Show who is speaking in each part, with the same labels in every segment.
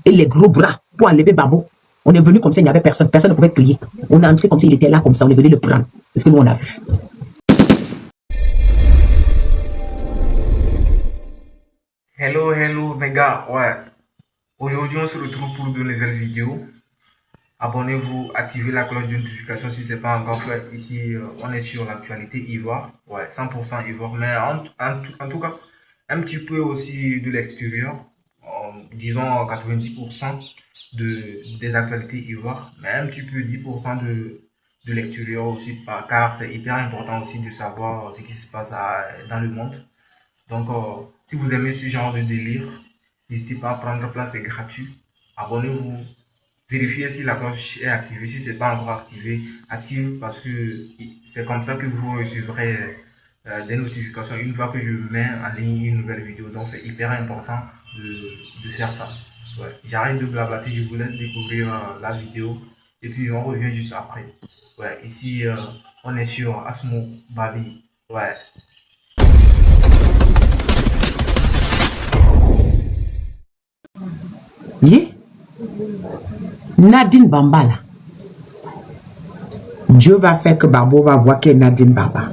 Speaker 1: et les gros bras pour enlever Barbeau. On est venu comme ça, il n'y avait personne. Personne ne pouvait crier. On est entré comme s'il était là, comme ça. On est venu le prendre. C'est ce que nous, on a vu.
Speaker 2: Hello, hello, mes gars. Ouais. Aujourd'hui, on se retrouve pour de nouvelles vidéos. Abonnez-vous, activez la cloche de notification si ce n'est pas encore fait. Ici, on est sur l'actualité Ivoire. Ouais, 100% Ivoire. Mais en tout cas, un petit peu aussi de l'extérieur. Disons 90% des actualités Ivoire. Mais un petit peu 10% de l'extérieur aussi. Car c'est hyper important aussi de savoir ce qui se passe dans le monde. Donc, si vous aimez ce genre de délire, n'hésitez pas à prendre place, c'est gratuit. Abonnez-vous. Vérifiez si la cloche est activée. Si ce n'est pas encore activé, active parce que c'est comme ça que vous recevrez des notifications une fois que je mets en ligne une nouvelle vidéo. Donc c'est hyper important de faire ça. Ouais. J'arrête de blablater, je vous laisse découvrir la vidéo et puis on revient juste après. Ouais. Ici, on est sur Asmo Babi. Ouais.
Speaker 1: Yeah. Nadine Bamba là. Dieu va faire que Barbeau va voir que Nadine Bamba.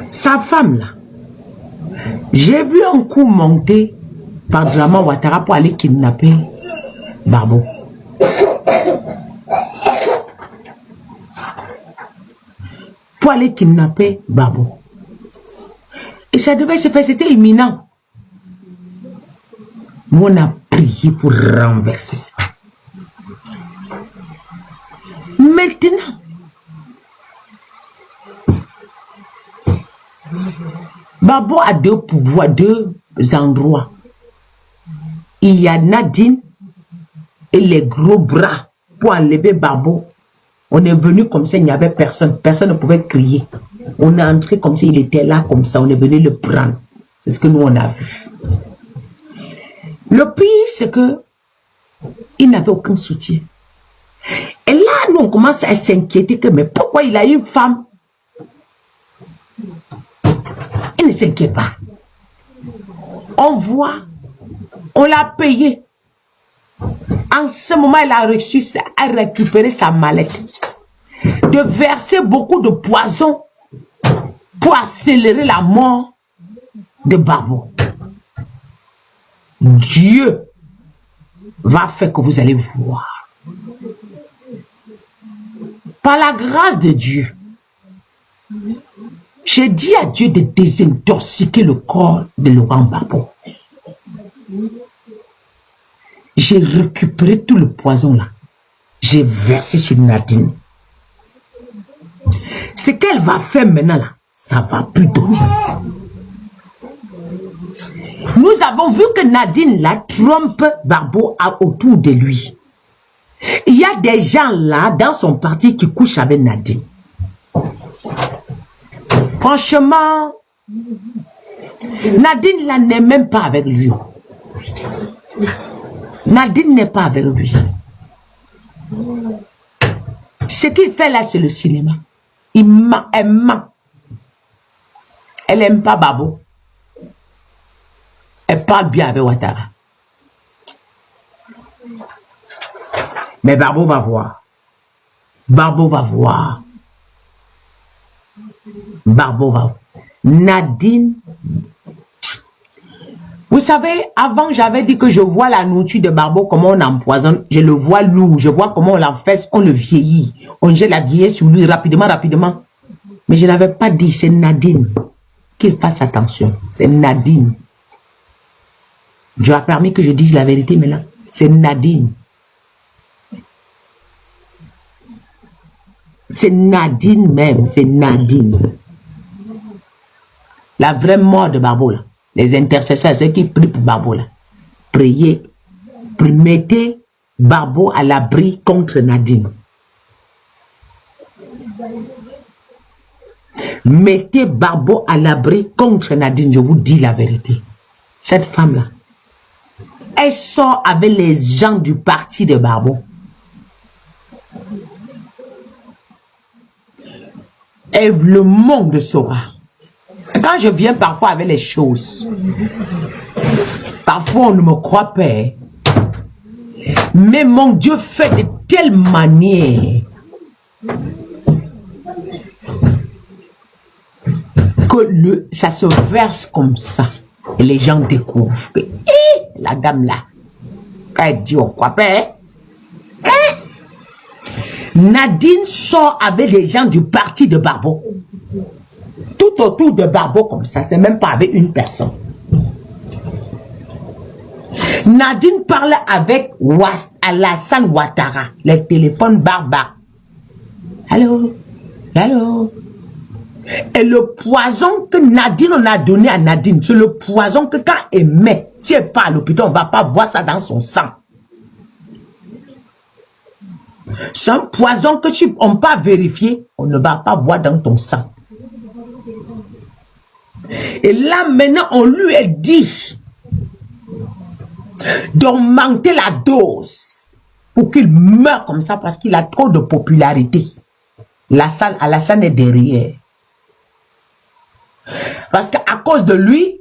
Speaker 1: Sa femme là. J'ai vu un coup monter par Draman Ouattara pour aller kidnapper Barbeau. Pour aller kidnapper Barbeau. Et ça devait se faire, c'était imminent. Nous on a prié pour renverser ça. Maintenant, Barbeau a deux pouvoirs, deux endroits. Il y a Nadine et les gros bras pour enlever Barbeau. On est venu comme ça, il n'y avait personne. Personne ne pouvait crier. On est entré comme s'il était là, comme ça. On est venu le prendre. C'est ce que nous on a vu. Le pire, c'est que il n'avait aucun soutien. Et là, nous, on commence à s'inquiéter que, mais pourquoi il a une femme? Il ne s'inquiète pas. On voit, on l'a payé. En ce moment, il a réussi à récupérer sa mallette. De verser beaucoup de poison pour accélérer la mort de Barbeau. Dieu va faire que vous allez voir. Par la grâce de Dieu, j'ai dit à Dieu de désintoxiquer le corps de Laurent Barbeau. J'ai récupéré tout le poison là. J'ai versé sur Nadine. Ce qu'elle va faire maintenant là, ça va plus donner. Nous avons vu que Nadine la trompe Barbeau autour de lui. Il y a des gens là dans son parti qui couchent avec Nadine. Franchement, Nadine là n'est même pas avec lui. Nadine n'est pas avec lui. Ce qu'il fait là, c'est le cinéma. Il ment, elle ment. Elle n'aime pas Barbeau. Elle parle bien avec Ouattara. Mais Barbeau va voir. Barbeau va voir. Barbeau va voir. Nadine. Vous savez, avant, j'avais dit que je vois la nourriture de Barbeau, comment on empoisonne. Je le vois lourd. Je vois comment on l'enfesse, on le vieillit. On jette la vieillesse sur lui rapidement, rapidement. Mais je n'avais pas dit, c'est Nadine. Qu'il fasse attention. C'est Nadine. Dieu a permis que je dise la vérité maintenant. C'est Nadine. C'est Nadine même. C'est Nadine. La vraie mort de Barbeau là. Les intercesseurs, ceux qui prient pour Barbeau là. Priez. Mettez Barbeau à l'abri contre Nadine. Mettez Barbeau à l'abri contre Nadine. Je vous dis la vérité. Cette femme là. Elle sort avec les gens du parti de Barbeau. Et le monde saura. Quand je viens parfois avec les choses, parfois on ne me croit pas. Mais mon Dieu fait de telle manière que ça se verse comme ça. Et les gens découvrent que la dame là, quand elle dit on croit pas, Nadine sort avec les gens du parti de Barbeau. Tout autour de Barbeau comme ça, c'est même pas avec une personne. Nadine parle avec Alassane Ouattara, les téléphones barbares. Allô? Allô? Et le poison que Nadine on a donné à Nadine, c'est le poison que quand elle met, si elle part à l'hôpital, on ne va pas voir ça dans son sang. C'est un poison que si on ne peut pas vérifier, on ne va pas voir dans ton sang. Et là, maintenant, on lui a dit d'augmenter la dose pour qu'il meure comme ça parce qu'il a trop de popularité. Alassane est derrière. Parce qu'à cause de lui,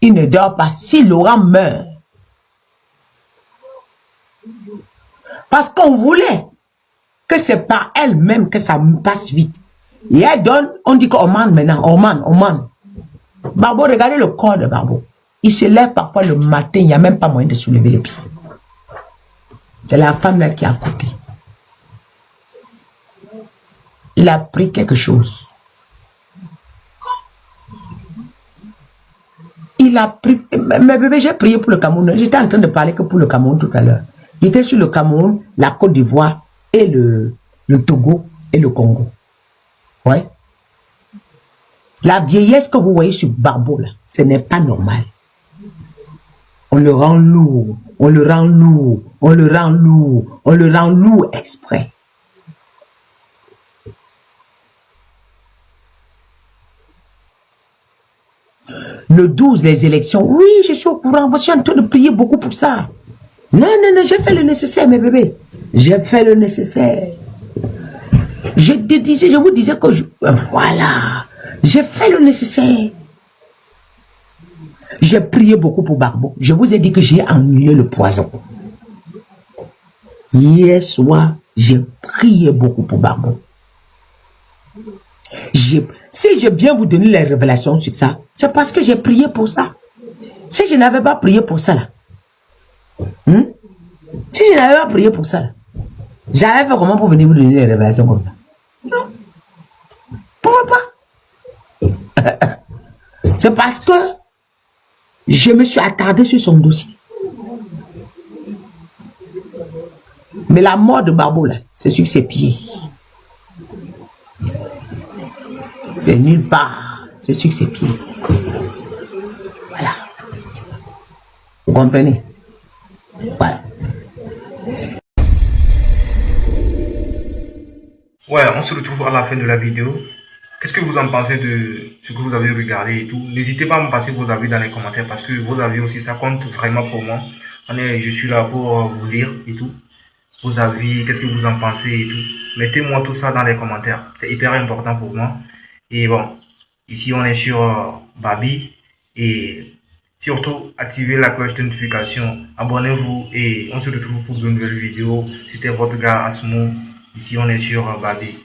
Speaker 1: il ne dort pas. Si Laurent meurt, parce qu'on voulait que c'est par elle-même que ça passe vite. Et elle donne, on dit qu'on mande maintenant, on mande. Barbeau, regardez le corps de Barbeau. Il se lève parfois le matin, il n'y a même pas moyen de soulever les pieds. C'est la femme là qui est à côté. Il a pris quelque chose. Il a pris... Mais bébé, j'ai prié pour le Cameroun. J'étais en train de parler que pour le Cameroun tout à l'heure. J'étais sur le Cameroun, la Côte d'Ivoire et le Togo et le Congo. Ouais. La vieillesse que vous voyez sur Barbeau, là, ce n'est pas normal. On le rend lourd, on le rend lourd, on le rend lourd, on le rend lourd exprès. Le 12, les élections. Oui, je suis au courant. Je suis en train de prier beaucoup pour ça. Non, j'ai fait le nécessaire, mes bébés. J'ai fait le nécessaire. Je vous disais que voilà. J'ai fait le nécessaire. J'ai prié beaucoup pour Barbeau. Je vous ai dit que j'ai annulé le poison. Hier soir, j'ai prié beaucoup pour Barbeau. Si je viens vous donner les révélations sur ça, c'est parce que j'ai prié pour ça. Si je n'avais pas prié pour ça, là, si je n'avais pas prié pour ça, là, j'avais fait comment pour venir vous donner les révélations comme ça? Non. Pourquoi pas? C'est parce que je me suis attardé sur son dossier. Mais la mort de Barbeau, là, c'est sur ses pieds. C'est nulle part. C'est sur ses pieds. Voilà. Vous comprenez? Voilà.
Speaker 2: Ouais, on se retrouve à la fin de la vidéo. Qu'est-ce que vous en pensez de ce que vous avez regardé et tout? N'hésitez pas à me passer vos avis dans les commentaires parce que vos avis aussi, ça compte vraiment pour moi. Je suis là pour vous lire et tout. Vos avis, qu'est-ce que vous en pensez et tout. Mettez-moi tout ça dans les commentaires. C'est hyper important pour moi. Et bon, ici on est sur Babi. Et surtout, activez la cloche de notification. Abonnez-vous et on se retrouve pour de nouvelles vidéos. C'était votre gars Asmo. Ici on est sur Babi.